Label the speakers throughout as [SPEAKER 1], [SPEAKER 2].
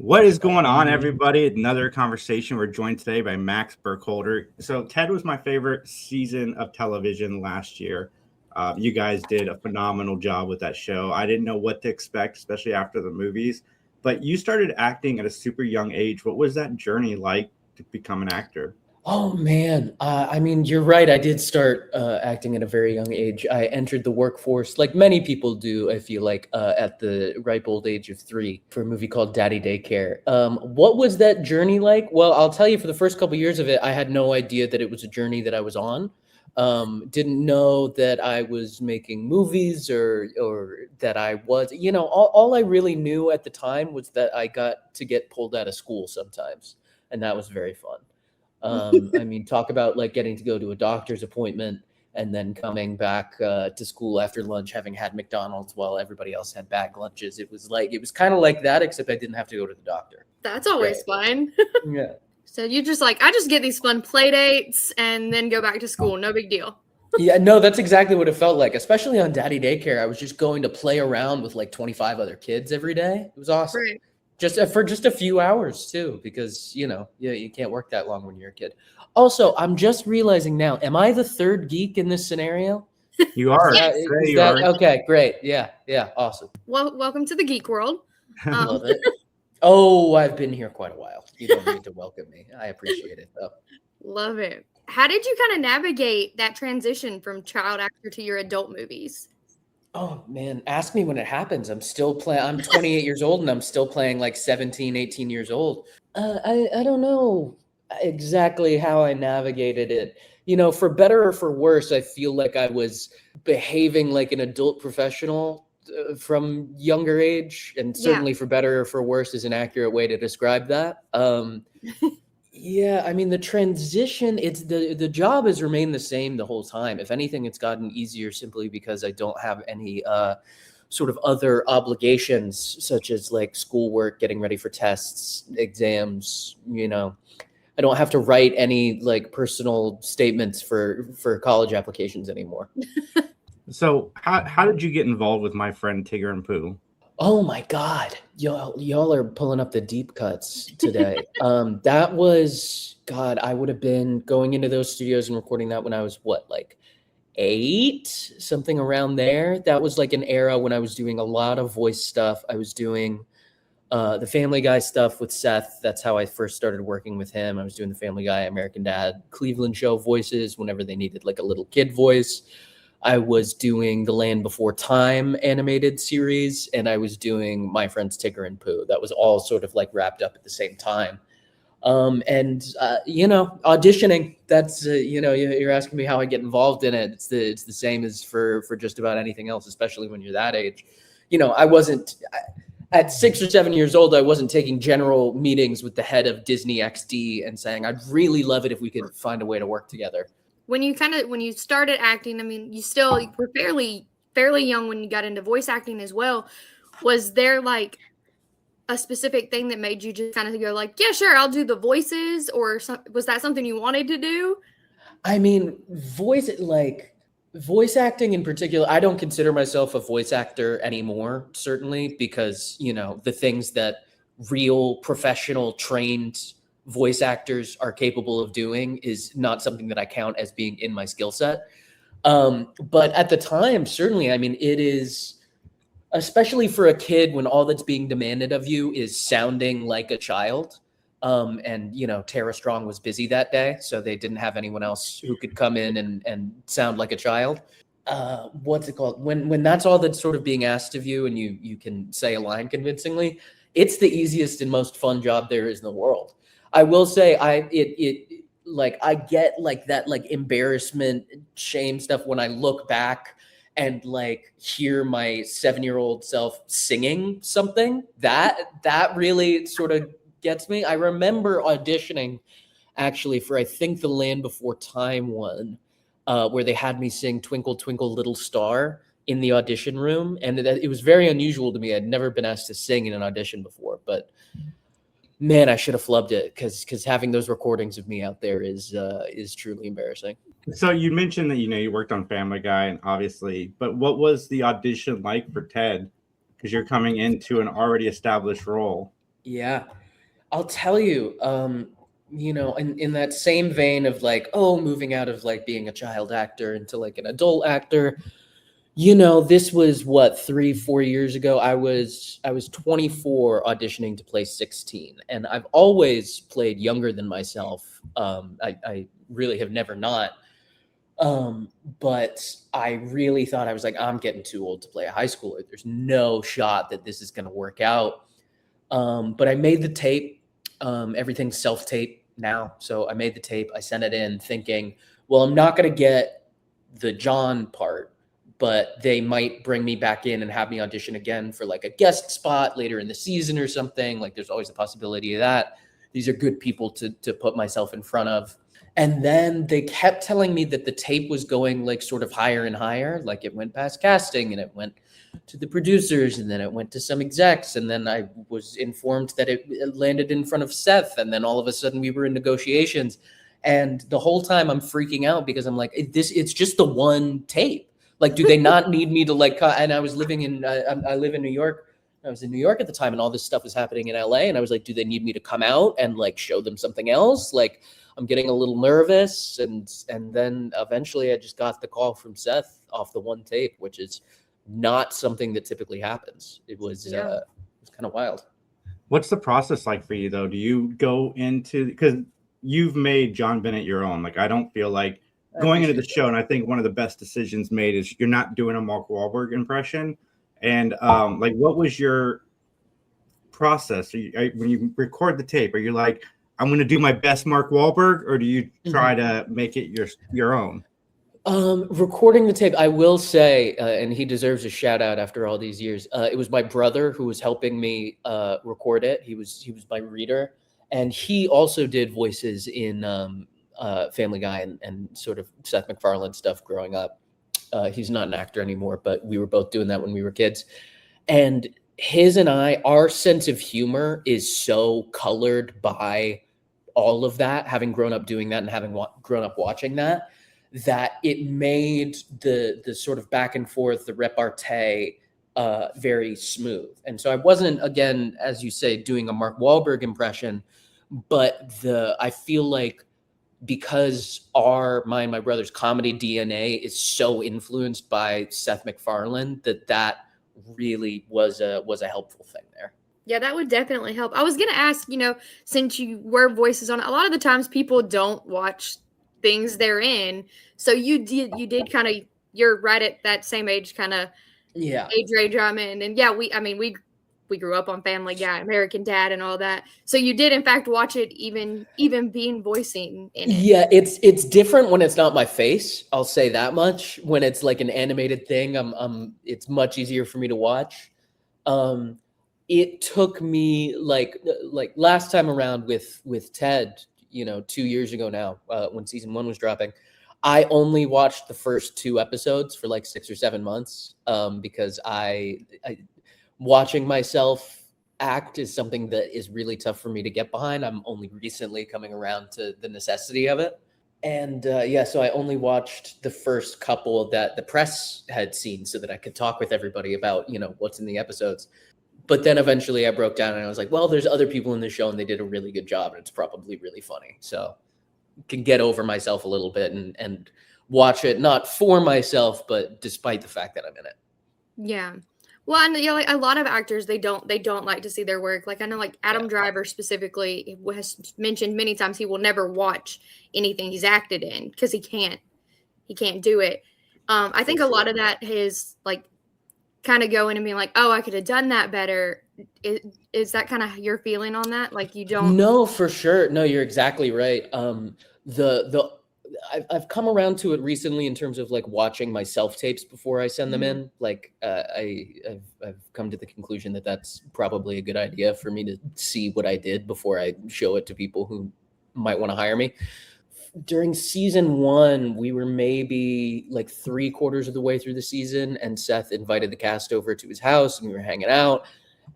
[SPEAKER 1] What is going on, everybody? Another conversation. We're joined today by Max Burkholder. So Ted was my favorite season of television last year. You guys did a phenomenal job with that show. I didn't know what to expect, especially after the movies. But you started acting at a super young age. What was that journey like to become an actor?
[SPEAKER 2] Oh, man. I mean, you're right. I did start acting at a very young age. I entered the workforce, like many people do, I feel like, at the ripe old age of 3 for a movie called Daddy Daycare. What was that journey like? Well, I'll tell you, for the first couple of years of it, I had no idea that it was a journey that I was on. Didn't know that I was making movies or that I was, all I really knew at the time was that I got to get pulled out of school sometimes. And that was very fun. I mean, talk about like getting to go to a doctor's appointment and then coming back to school after lunch, having had McDonald's while everybody else had bag lunches. It was kind of like that, except I didn't have to go to the doctor.
[SPEAKER 3] That's always fun.
[SPEAKER 2] Yeah.
[SPEAKER 3] So you just I just get these fun play dates and then go back to school. No big deal.
[SPEAKER 2] Yeah, no, that's exactly what it felt like, especially on Daddy Daycare. I was just going to play around with like 25 other kids every day. It was awesome.
[SPEAKER 3] Right.
[SPEAKER 2] For just a few hours too, because you can't work that long when you're a kid. Also, I'm just realizing now, am I the third geek in this scenario?
[SPEAKER 1] You are.
[SPEAKER 3] Yes.
[SPEAKER 1] You are.
[SPEAKER 2] Okay, great. Yeah, awesome.
[SPEAKER 3] Well, welcome to the geek world.
[SPEAKER 2] Love it. Oh, I've been here quite a while. You don't need to welcome me. I appreciate it though.
[SPEAKER 3] Love it. How did you kind of navigate that transition from child actor to your adult movies?
[SPEAKER 2] Oh, man, ask me when it happens. I'm still playing. I'm 28 years old and I'm still playing like 17, 18 years old. I don't know exactly how I navigated it. For better or for worse, I feel like I was behaving like an adult professional from younger age. And certainly for better or for worse is an accurate way to describe that. Yeah, I mean, the transition, it's the job has remained the same the whole time. If anything, it's gotten easier simply because I don't have any sort of other obligations, such as like schoolwork, getting ready for tests, exams, I don't have to write any like personal statements for college applications anymore.
[SPEAKER 1] So how did you get involved with My Friend Tigger and Pooh?
[SPEAKER 2] Oh my God, y'all are pulling up the deep cuts today. That was, God, I would have been going into those studios and recording that when I was like 8, something around there. That was like an era when I was doing a lot of voice stuff. I was doing the Family Guy stuff with Seth. That's how I first started working with him. I was doing the Family Guy, American Dad, Cleveland show voices whenever they needed like a little kid voice. I was doing the Land Before Time animated series, and I was doing My Friends Tigger and Pooh. That was all sort of like wrapped up at the same time. Auditioning, that's, you're asking me how I get involved in it. It's the same as for just about anything else, especially when you're that age. I wasn't, at 6 or 7 years old, I wasn't taking general meetings with the head of Disney XD and saying, I'd really love it if we could find a way to work together.
[SPEAKER 3] When you started acting, I mean, you still were fairly young when you got into voice acting as well. Was there like a specific thing that made you just kind of go like, yeah, sure, I'll do the voices, or was that something you wanted to do?
[SPEAKER 2] I mean, voice acting in particular, I don't consider myself a voice actor anymore, certainly, because, the things that real professional trained voice actors are capable of doing is not something that I count as being in my skill set. But at the time, certainly, I mean, it is, especially for a kid when all that's being demanded of you is sounding like a child. And Tara Strong was busy that day, so they didn't have anyone else who could come in and sound like a child. What's it called? When that's all that's sort of being asked of you and you can say a line convincingly, it's the easiest and most fun job there is in the world. I will say I get like that, like embarrassment, shame stuff when I look back and like hear my 7-year-old self singing something that really sort of gets me. I remember auditioning actually for, I think, the Land Before Time one, where they had me sing Twinkle Twinkle Little Star in the audition room. And it was very unusual to me. I'd never been asked to sing in an audition before, but man, I should have flubbed it because having those recordings of me out there is truly embarrassing.
[SPEAKER 1] So you mentioned that, you worked on Family Guy, and obviously, but what was the audition like for Ted? Because you're coming into an already established role.
[SPEAKER 2] Yeah, I'll tell you, you know, in that same vein of like, oh, moving out of like being a child actor into like an adult actor, you know, this was what, 3-4 years ago. I was 24 auditioning to play 16, and I've always played younger than myself. I really have never not. But I really thought, I was like, I'm getting too old to play a high schooler. There's no shot that this is going to work out. But I made the tape. Everything's self-tape now. So I made the tape. I sent it in thinking, well, I'm not going to get the John part, but they might bring me back in and have me audition again for like a guest spot later in the season or something. Like there's always the possibility of that. These are good people to put myself in front of. And then they kept telling me that the tape was going like sort of higher and higher. Like it went past casting and it went to the producers and then it went to some execs. And then I was informed that it landed in front of Seth. And then all of a sudden we were in negotiations. And the whole time I'm freaking out because I'm like, it's just the one tape. Like, do they not need me to like, and I was living in, I live in New York. I was in New York at the time and all this stuff was happening in LA. And I was like, do they need me to come out and like show them something else? Like, I'm getting a little nervous. And then eventually I just got the call from Seth off the one tape, which is not something that typically happens. It was kind of wild.
[SPEAKER 1] What's the process like for you though? Do you go into, because you've made John Bennett your own. Like, I don't feel like going into the show, and I think one of the best decisions made is you're not doing a Mark Wahlberg impression. And like, what was your process? When you record the tape, are you like, I'm going to do my best Mark Wahlberg, or do you try to make it your own?
[SPEAKER 2] Recording the tape, I will say, and he deserves a shout out after all these years. It was my brother who was helping me record it. He was my reader, and he also did voices in Family Guy and sort of Seth Macfarlane stuff growing up. He's not an actor anymore, but we were both doing that when we were kids. And our sense of humor is so colored by all of that, having grown up doing that and having grown up watching that it made the sort of back and forth, the repartee, very smooth. And so I wasn't, again, as you say, doing a Mark Wahlberg impression, but I feel like because mine and my brother's comedy DNA is so influenced by Seth MacFarlane that really was a helpful thing there.
[SPEAKER 3] Yeah, that would definitely help. I was going to ask, since you were voices on it, a lot of the times people don't watch things they're in. So you did kind of, you're right at that same age kind of age range I'm in. And yeah, we grew up on Family Guy, American Dad, and all that. So you did in fact watch it, even being voicing in it.
[SPEAKER 2] Yeah, it's different when it's not my face. I'll say that much. When it's like an animated thing, it's much easier for me to watch. It took me like last time around with Ted, 2 years ago now, when season 1 was dropping, I only watched the first 2 episodes for like 6 or 7 months, because I watching myself act is something that is really tough for me to get behind. I'm only recently coming around to the necessity of it. And so I only watched the first couple that the press had seen so that I could talk with everybody about, what's in the episodes. But then eventually I broke down and I was like, well, there's other people in the show and they did a really good job and it's probably really funny. So I can get over myself a little bit and watch it, not for myself, but despite the fact that I'm in it.
[SPEAKER 3] Yeah. Well, and like a lot of actors, they don't like to see their work. Like I know, like Adam Driver specifically has mentioned many times he will never watch anything he's acted in because he can't do it. I think a lot of that is like kind of going and being like, oh, I could have done that better. Is that kind of your feeling on that? Like you don't?
[SPEAKER 2] No, for sure. No, you're exactly right. I've come around to it recently in terms of like watching my self tapes before I send them in. Like I've come to the conclusion that that's probably a good idea for me to see what I did before I show it to people who might want to hire me. During season 1, we were maybe like 3/4 of the way through the season, and Seth invited the cast over to his house and we were hanging out.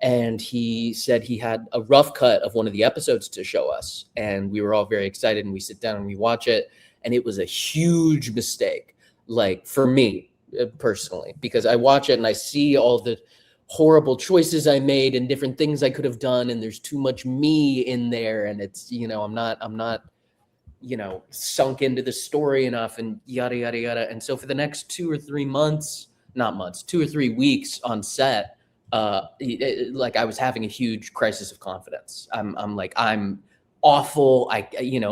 [SPEAKER 2] And he said he had a rough cut of one of the episodes to show us. And we were all very excited and we sit down and we watch it. And it was a huge mistake, like for me personally, because I watch it and I see all the horrible choices I made and different things I could have done, and there's too much me in there, and it's, I'm not sunk into the story enough, and yada yada yada. And so for the next 2 or 3 months, not months, 2 or 3 weeks on set, like I was having a huge crisis of confidence. I'm awful.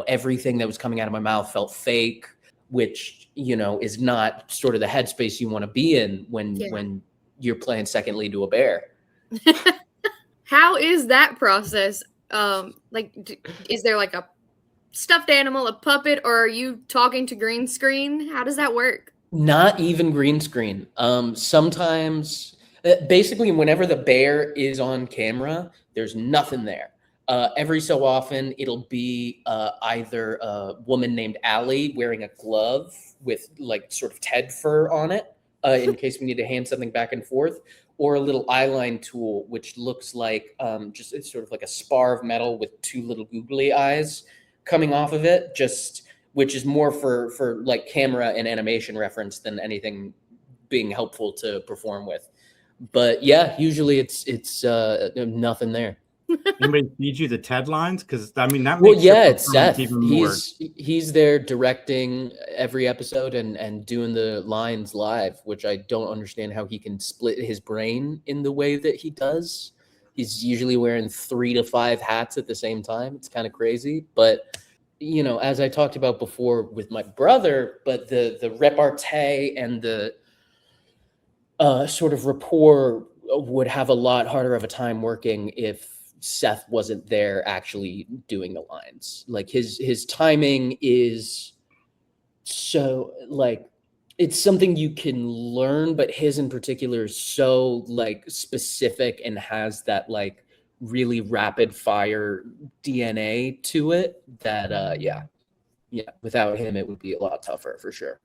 [SPEAKER 2] Everything that was coming out of my mouth felt fake, which is not sort of the headspace you want to be in when you're playing second lead to a bear.
[SPEAKER 3] How is that process? Is there like a stuffed animal, a puppet, or are you talking to green screen? How does that work?
[SPEAKER 2] Not even green screen. Sometimes, basically, whenever the bear is on camera, there's nothing there. Every so often, it'll be either a woman named Allie wearing a glove with like sort of Ted fur on it, in case we need to hand something back and forth, or a little eyeline tool, which looks like it's sort of like a spar of metal with 2 little googly eyes coming off of it, which is more for like camera and animation reference than anything being helpful to perform with. But yeah, usually it's nothing there.
[SPEAKER 1] Anybody feed you the TED lines? Because that makes
[SPEAKER 2] it's Seth.
[SPEAKER 1] Even more.
[SPEAKER 2] He's there directing every episode and doing the lines live, which I don't understand how he can split his brain in the way that he does. He's usually wearing 3 to 5 hats at the same time. It's kind of crazy, but as I talked about before with my brother, but the repartee and the sort of rapport would have a lot harder of a time working if Seth wasn't there actually doing the lines. Like his timing is so like, it's something you can learn, but his in particular is so like specific and has that like really rapid fire DNA to it that without him it would be a lot tougher for sure.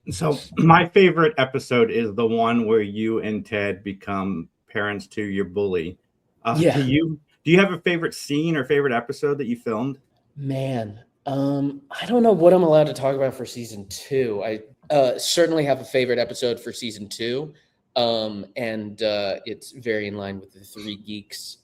[SPEAKER 1] So my favorite episode is the one where you and Ted become parents to your bully. Do you have a favorite scene or favorite episode that you filmed?
[SPEAKER 2] Man, I don't know what I'm allowed to talk about for season 2. I certainly have a favorite episode for season 2. And it's very in line with the 3 Geeks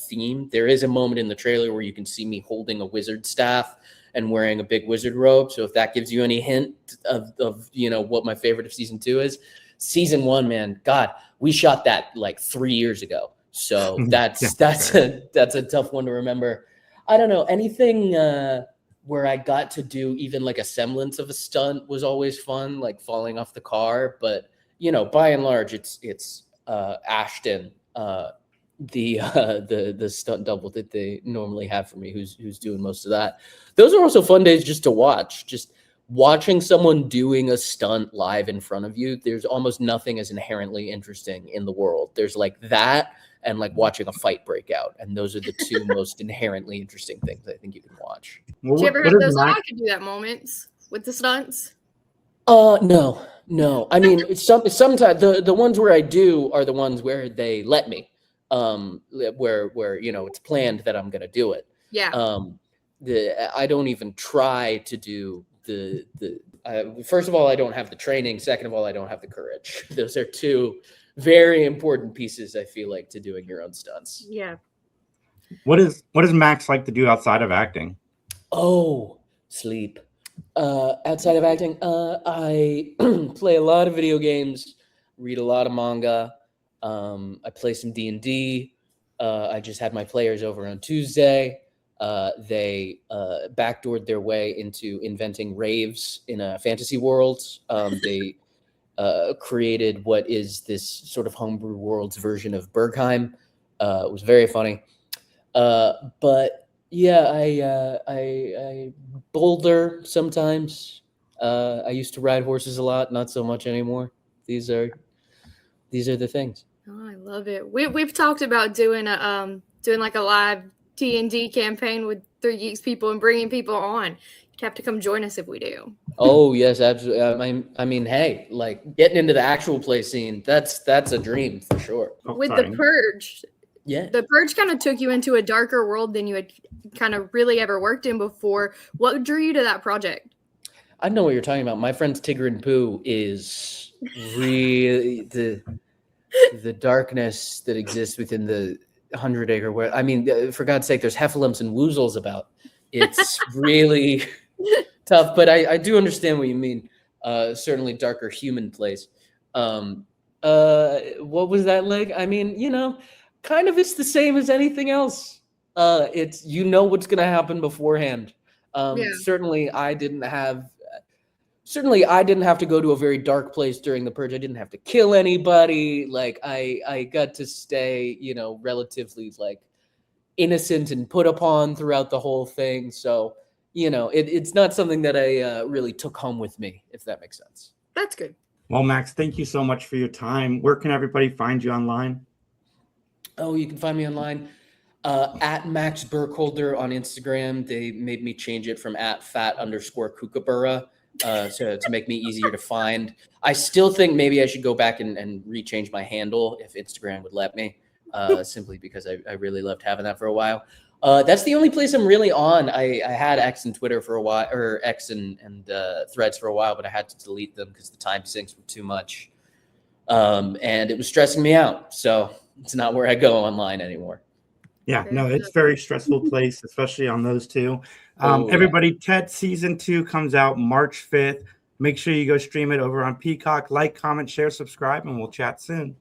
[SPEAKER 2] theme. There is a moment in the trailer where you can see me holding a wizard staff and wearing a big wizard robe. So if that gives you any hint of what my favorite of season 2 is, season 1, man, God, we shot that like 3 years ago. So that's a tough one to remember. I don't know, anything where I got to do even like a semblance of a stunt was always fun, like falling off the car. But by and large, it's Ashton, the stunt double that they normally have for me, who's doing most of that. Those are also fun days just to watch. Just watching someone doing a stunt live in front of you. There's almost nothing as inherently interesting in the world. There's like that and like watching a fight break out, and those are the 2 most inherently interesting things I think you can watch.
[SPEAKER 3] Well, did you ever have those I could do that moments with the stunts? No. I mean, sometimes the ones where I do are the ones where they let me, where it's planned that I'm gonna do it. Yeah.
[SPEAKER 2] I don't even try to do the first of all, I don't have the training. Second of all, I don't have the courage. Those are 2 very important pieces, I feel like, to doing your own stunts.
[SPEAKER 3] Yeah.
[SPEAKER 1] What does Max like to do outside of acting?
[SPEAKER 2] Oh, sleep. Outside of acting, I play a lot of video games, read a lot of manga. I play some D&D. I just had my players over on Tuesday. They backdoored their way into inventing raves in a fantasy world. They created what is this sort of homebrew world's version of Bergheim. It was very funny. But yeah, I boulder sometimes. I used to ride horses a lot, not so much anymore. These are the things.
[SPEAKER 3] Oh, I love it. We've talked about doing like a live T&D campaign with 3 Geeks people and bringing people on. You'd have to come join us if we do.
[SPEAKER 2] Oh yes, absolutely. I mean, hey, like getting into the actual play scene, that's a dream for sure.
[SPEAKER 3] With the Purge.
[SPEAKER 2] Yeah.
[SPEAKER 3] The Purge kind of took you into a darker world than you had kind of really ever worked in before. What drew you to that project?
[SPEAKER 2] I know what you're talking about. My friends Tigger and Pooh is really the darkness that exists within the 100-acre world. I mean, for God's sake, there's heffalumps and woozles about. It's really tough, but I do understand what you mean. Certainly darker human place. What was that like? I mean, kind of it's the same as anything else. It's what's going to happen beforehand. Certainly I didn't have to go to a very dark place during the Purge. I didn't have to kill anybody. Like I got to stay, relatively like innocent and put upon throughout the whole thing. So, it's not something that I really took home with me, if that makes sense.
[SPEAKER 3] That's good.
[SPEAKER 1] Well, Max, thank you so much for your time. Where can everybody find you online?
[SPEAKER 2] Oh, you can find me online at Max Burkholder on Instagram. They made me change it from @fat_kookaburra to make me easier to find. I still think maybe I should go back and rechange my handle if Instagram would let me, simply because I really loved having that for a while. That's the only place I'm really on. I had X and Twitter for a while, or X and Threads for a while, but I had to delete them because the time sinks were too much. And it was stressing me out. So it's not where I go online anymore.
[SPEAKER 1] Yeah, no, it's a very stressful place, especially on those two. Everybody, Ted Season 2 comes out March 5th. Make sure you go stream it over on Peacock. Like, comment, share, subscribe, and we'll chat soon.